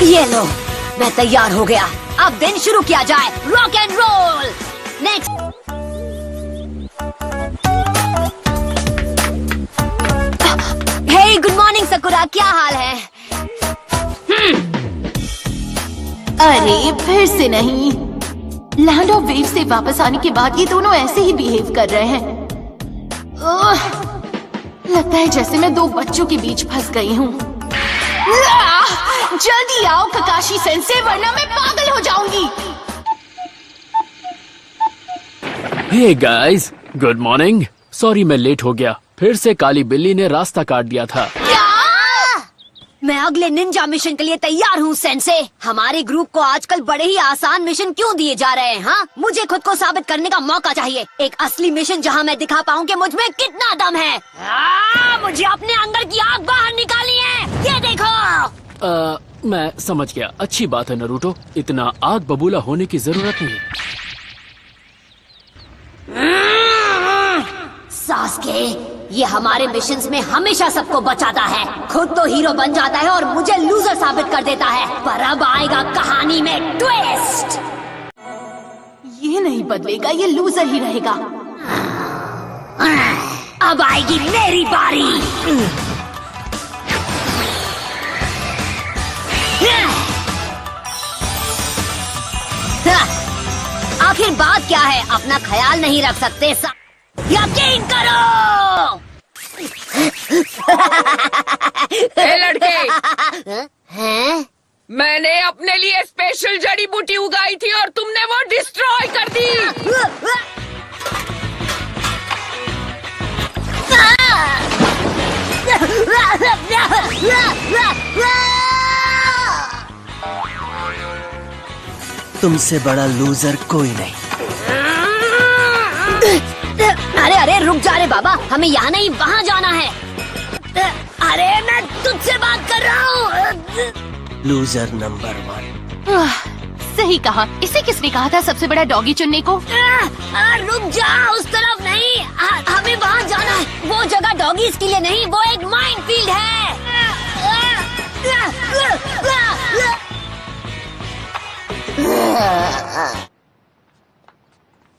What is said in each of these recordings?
ये लो, मैं तैयार हो गया। अब दिन शुरू किया जाए। Rock and roll. Next. Hey, good morning Sakura, क्या हाल है? अरे फिर से नहीं। लैंड ऑफ वेव से वापस आने के बाद ये दोनों ऐसे ही बिहेव कर रहे हैं। लगता है जैसे मैं दो बच्चों के बीच फंस गई हूँ। जल्दी आओ ककाशी सेंसे, वरना मैं पागल हो जाऊंगी। Hey guys, good morning. Sorry मैं लेट हो गया। फिर से काली बिल्ली ने रास्ता काट दिया था। मैं अगले निंजा मिशन के लिए तैयार हूँ सेंसे। हमारे ग्रुप को आजकल बड़े ही आसान मिशन क्यों दिए जा रहे हैं? हाँ, मुझे खुद को साबित करने का मौका चाहिए। एक असली मिशन जहाँ मैं दिखा पाऊँ कि मुझ में कितना दम है। मुझे अपने अंदर की आग बाहर निकाली है। ये देखो। मैं समझ गया। अच्छी बात है नरूटो, इतना आग बबूला होने की जरूरत नहीं। सास्के, ये हमारे मिशंस में हमेशा सबको बचाता है। खुद तो हीरो बन जाता है और मुझे लूजर साबित कर देता है। पर अब आएगा कहानी में ट्विस्ट। ये नहीं बदलेगा, ये लूजर ही रहेगा। अब आएगी मेरी बारी। आखिर बात क्या है? अपना ख्याल नहीं रख सकते? यकीन करो। ए लड़के, हैं? मैंने अपने लिए स्पेशल जड़ी बूटी उगाई थी और तुमने वो डिस्ट्रॉय कर दी। तुमसे बड़ा लूजर कोई नहीं। अरे अरे रुक जा रे बाबा, हमें यहाँ नहीं वहाँ जाना है। अरे मैं तुझसे बात कर रहा हूँ। Loser number 1। सही कहा। इसे किसने कहा था सबसे बड़ा डॉगी चुनने को? रुक जा, उस तरफ नहीं। हमें वहाँ जाना है। वो जगह डॉगीज के लिए नहीं, वो एक माइनफील्ड है।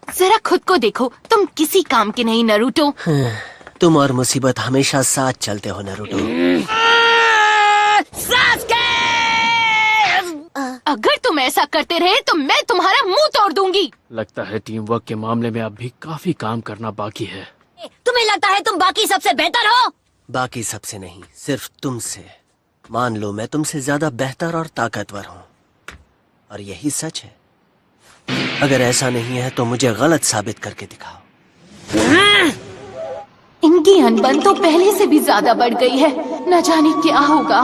जरा खुद को देखो, तुम किसी काम के नहीं नरूटो। तुम और मुसीबत हमेशा साथ चलते हो नरूटो। अगर तुम ऐसा करते रहे तो मैं तुम्हारा मुंह तोड़ दूंगी। लगता है टीम वर्क के मामले में अब भी काफी काम करना बाकी है। तुम्हें लगता है तुम बाकी सबसे बेहतर हो? बाकी सबसे नहीं, सिर्फ तुमसे। मान लो मैं तुमसे ज्यादा बेहतर और ताकतवर हूँ, और यही सच है। अगर ऐसा नहीं है तो मुझे गलत साबित करके दिखाओ। इनकी अनबन तो पहले से भी ज्यादा बढ़ गई है। न जाने क्या होगा।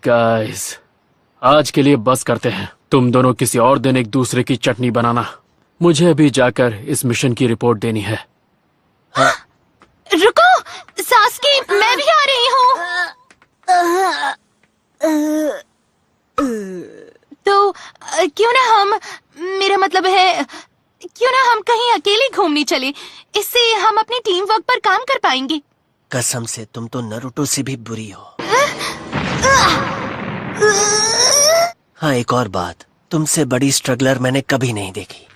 गाइस, आज के लिए बस करते हैं। तुम दोनों किसी और दिन एक दूसरे की चटनी बनाना। मुझे अभी जाकर इस मिशन की रिपोर्ट देनी है। हाँ? रुको सास्की, मैं भी आ रही हूँ। तो क्यों ना हम, मेरा मतलब है क्यों ना हम कहीं अकेले घूमने चले। इससे हम अपनी टीम वर्क पर काम कर पाएंगे। कसम से तुम तो नरूटो से भी बुरी हो। हाँ, एक और बात, तुमसे बड़ी स्ट्रगलर मैंने कभी नहीं देखी।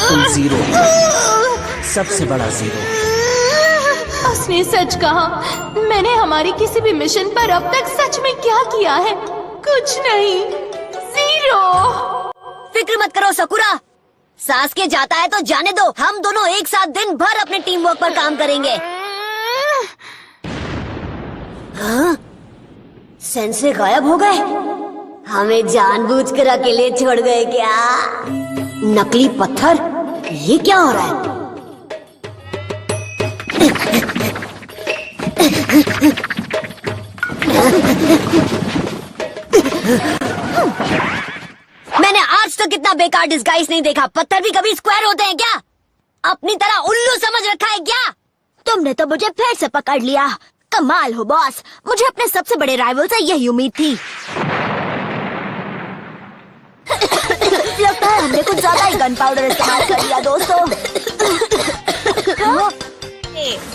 तुम जीरो, सबसे बड़ा जीरो। उसने सच कहा। मैंने हमारी किसी भी मिशन पर अब तक सच में क्या किया है? कुछ नहीं, जीरो। फिक्र मत करो सकुरा, सास्के जाता है तो जाने दो। हम दोनों एक साथ दिन भर अपने टीम वर्क पर काम करेंगे। हाँ? सेंसे गायब हो गए। हमें जानबूझकर अकेले छोड़ गए क्या? नकली पत्थर, ये क्या हो रहा है? मैंने आज तक इतना बेकार डिस्गाइज नहीं देखा। पत्थर भी कभी स्क्वायर होते हैं क्या? अपनी तरह उल्लू समझ रखा है क्या? तुमने तो मुझे फिर से पकड़ लिया। कमाल हो बॉस, मुझे अपने सबसे बड़े राइवल से यही उम्मीद थी। लगता है हमने कुछ ज्यादा ही गन पाउडर इस्तेमाल कर लिया दोस्तों।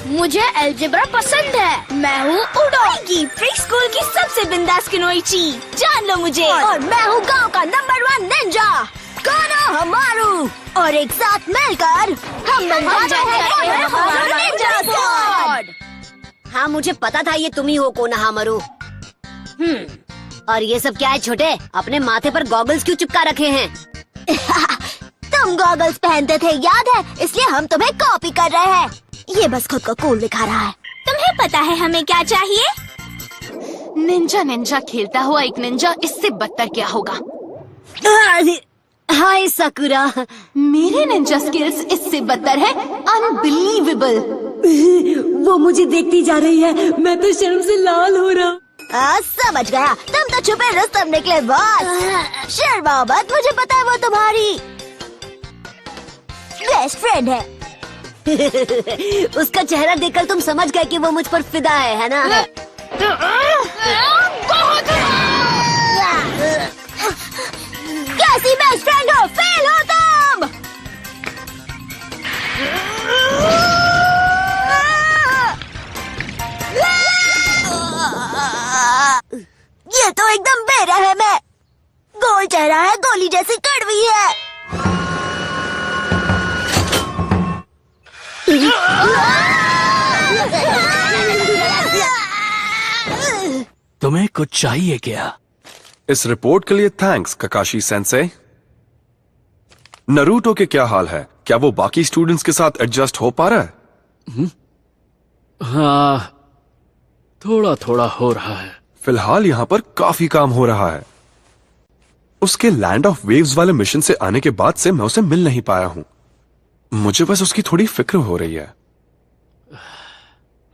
मुझे अलजेब्रा पसंद है। मैं हूँ उडोगी, प्री स्कूल की सबसे बिंदास किनोइची। जान लो मुझे। और मैं हूँ गांव का नंबर 1 निंजा कोनो हमारू। और एक साथ मिलकर हम बन जाते हैं हमारा निंजा स्क्वाड। हाँ, मुझे पता था ये तुम ही हो कोना हमारू। और ये सब क्या है छोटे? अपने माथे पर गॉगल्स क्यों चिपका रखे हैं? तुम गॉगल्स पहनते थे याद है, इसलिए हम तुम्हें कॉपी कर रहे हैं। ये बस खुद को कूल दिखा रहा है। तुम्हें पता है हमें क्या चाहिए? निंजा निंजा खेलता हुआ एक निंजा, इससे बदतर क्या होगा? हाय साकुरा। मेरे निंजा स्किल्स इससे बदतर है। अनबिलीवेबल। वो मुझे देखती जा रही है, मैं तो शर्म से लाल हो रहा। समझ गया, तुम तो छुपे रुस्तम निकले बॉस। शर्माओ मत, मुझे पता है वो तुम्हारी बेस्ट फ्रेंड है। उसका चेहरा देखकर तुम समझ गए कि वो मुझ पर फिदा है ना? कैसी बेस्ट फ्रेंड हो? फेल हो तुम। ये तो एकदम बेरहम है। गोल चेहरा है, गोली जैसी कड़वी है। तुम्हें कुछ चाहिए क्या? इस रिपोर्ट के लिए थैंक्स ककाशी सेंसे। नरूटो के क्या हाल है? क्या वो बाकी स्टूडेंट्स के साथ एडजस्ट हो पा रहा है? हाँ, थोड़ा थोड़ा हो रहा है। फिलहाल यहाँ पर काफी काम हो रहा है। उसके लैंड ऑफ वेव्स वाले मिशन से आने के बाद से मैं उसे मिल नहीं पाया हूँ। मुझे बस उसकी थोड़ी फिक्र हो रही है।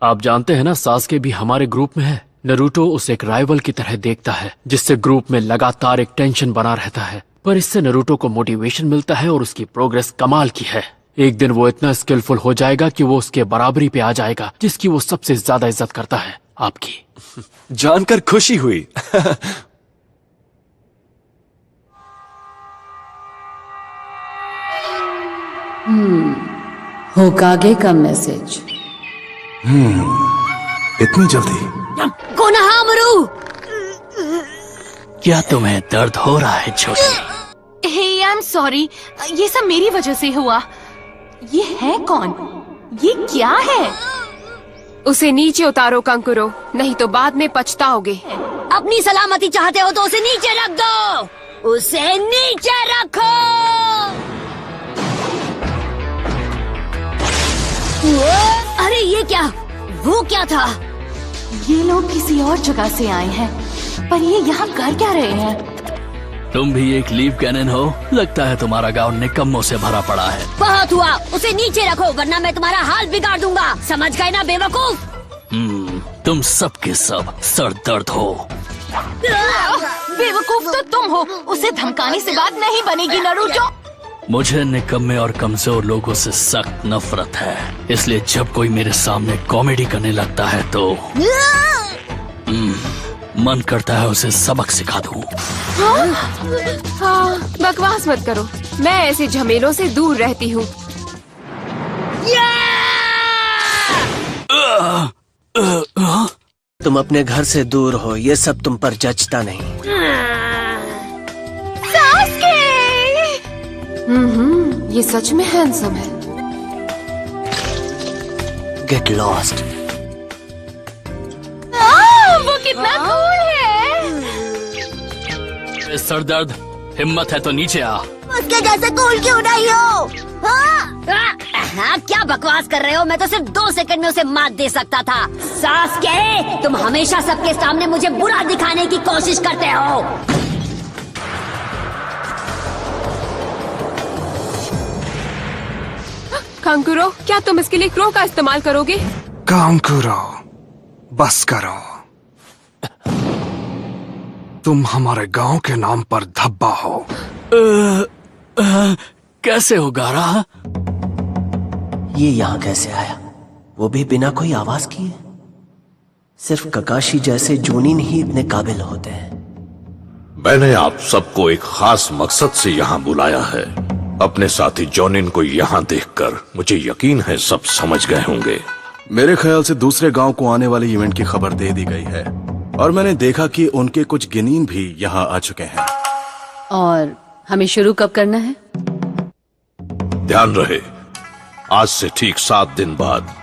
आप जानते हैं ना, सास्के भी हमारे ग्रुप में है। नरूटो उसे एक राइवल की तरह देखता है, जिससे ग्रुप में लगातार एक टेंशन बना रहता है। पर इससे नरूटो को मोटिवेशन मिलता है और उसकी प्रोग्रेस कमाल की है। एक दिन वो इतना स्किलफुल हो जाएगा कि वो उसके बराबरी पे आ जाएगा, जिसकी वो सबसे ज्यादा इज्जत करता है। आपकी। जानकर खुशी हुई। होकागे का मैसेज। इतनी जल्दी? कोनोहामारू, क्या तुम्हें दर्द हो रहा है छोटी? हे आई एम सॉरी, ये सब मेरी वजह से हुआ। ये है कौन? ये क्या है? उसे नीचे उतारो कंकुरो, नहीं तो बाद में पछताओगे। अपनी सलामती चाहते हो तो उसे नीचे रख दो। उसे नीचे रखो। अरे ये क्या? वो क्या था? ये लोग किसी और जगह से आए हैं, पर ये यहाँ कर क्या रहे हैं? तुम भी एक लीव कैनन हो? लगता है तुम्हारा गांव निकम्मों से भरा पड़ा है। बहुत हुआ, उसे नीचे रखो वरना मैं तुम्हारा हाल बिगाड़ दूंगा। समझ गए ना बेवकूफ? तुम सब के सब सर दर्द हो। बेवकूफ तो तुम हो। उसे धमकाने से बात नहीं बनेगी नरूटो। मुझे निकम्मे और कमजोर लोगों से सख्त नफरत है, इसलिए जब कोई मेरे सामने कॉमेडी करने लगता है तो मन करता है उसे सबक सिखा दूं। हाँ, बकवास मत करो, मैं ऐसे झमेलों से दूर रहती हूँ। तुम अपने घर से दूर हो, ये सब तुम पर जचता नहीं। ये सच में हैंडसम है। Get lost. वो कितना कूल है। सर दर्द, हिम्मत है तो नीचे आ। उसके जैसे कूल क्यों नहीं हो? हाँ, क्या बकवास कर रहे हो? मैं तो सिर्फ 2 सेकंड में उसे मात दे सकता था। सास्के, तुम हमेशा सबके सामने मुझे बुरा दिखाने की कोशिश करते हो। कंकुरो, क्या तुम इसके लिए क्रो का इस्तेमाल करोगे? कांकुरो, बस करो। तुम हमारे गांव के नाम पर धब्बा हो। कैसे हो गारा? ये यहाँ कैसे आया? वो भी बिना कोई आवाज किए? सिर्फ ककाशी जैसे जूनिन ही इतने काबिल होते हैं। मैंने आप सबको एक खास मकसद से यहाँ बुलाया है। अपने साथी जोनिन को यहाँ देखकर मुझे यकीन है सब समझ गए होंगे। मेरे ख्याल से दूसरे गांव को आने वाले इवेंट की खबर दे दी गई है और मैंने देखा कि उनके कुछ गिनीन भी यहाँ आ चुके हैं। और हमें शुरू कब करना है? ध्यान रहे, आज से ठीक 7 दिन बाद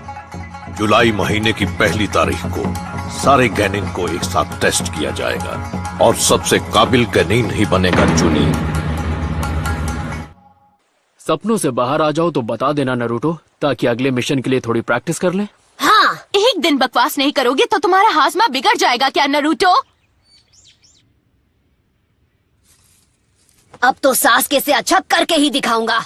जुलाई महीने की पहली तारीख को सारे गैनिन को एक साथ टेस्ट किया जाएगा और सबसे काबिल गैनिन ही बनेगा चुनी। सपनों से बाहर आ जाओ तो बता देना नरूटो, ताकि अगले मिशन के लिए थोड़ी प्रैक्टिस कर लें। हाँ, एक दिन बकवास नहीं करोगे तो तुम्हारा हाजमा बिगड़ जाएगा क्या नरूटो? अब तो सास के से अच्छा करके ही दिखाऊंगा।